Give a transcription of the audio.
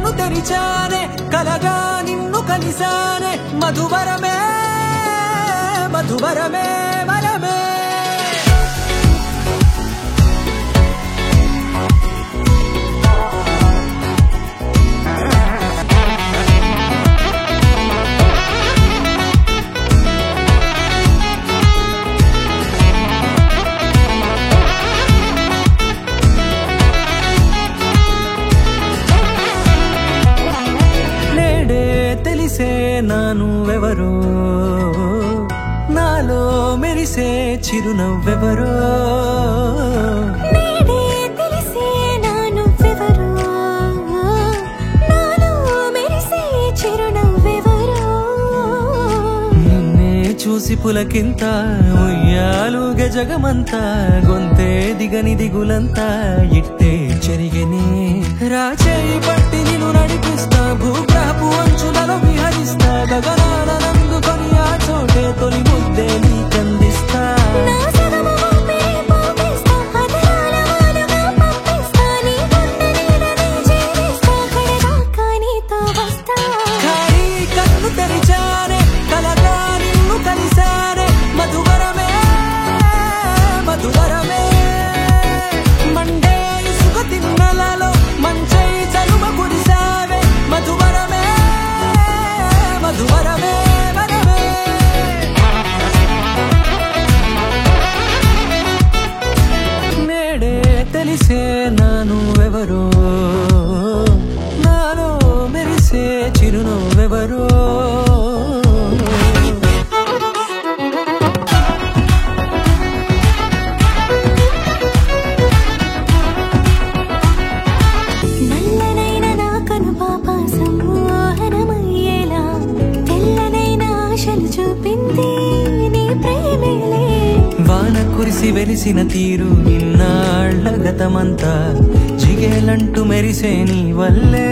కన్ను తెరిచానే కలగా నిన్ను కలిసానే మధువరమే మధువరమే వరమే తెలిసే నానువెవరో నాలో మెరిసే చిరునవ్వెవరో నేడే తెలిసే నానువెవరో నాలో మెరిసే చిరునవ్వెవరో నిన్నే చూసి పులకింత ఉయ్యాలుగే జగమంతా గొంతే దిగని దిగులంతా ఇట్టే చెరిగనే రాచేయి పట్టి నిన్ను నడిపిస్తా భూగ్రహపు అంచులలో విహరిస్తా గగనాల నందుకొని ఆ చోటే తొలి ముద్దే నీకందిస్తా నా సగము ఊపిరి పోగిస్తా అధరాల వాలుగా పంపిస్తా నీ గుండె నీడనే చేరిస్తా కడదాకా నీతో వస్తా ఖాళీ కన్ను తెరిచానే కలగా నిన్ను కలిసానే మధువరమే మధువరమే మండే ఇసుక తిన్నెలలో మంచై చలువ కురిసావే మధువరమే మధువరమే వరమే నేడే తెలిసే నానువెవరో నాలో మెరిసే చిరునవ్వెవరో నల్లనైన నా కనుపాప సమ్మోహనమయ్యేలా తెల్లనైన ఆశలు చూపింది నీ ప్రేమేలే వాన కురిసి వెలిసిన తీరు ఇన్నాళ్ల గతమంతా జిగేలంటూ మెరిసే నీ వల్లే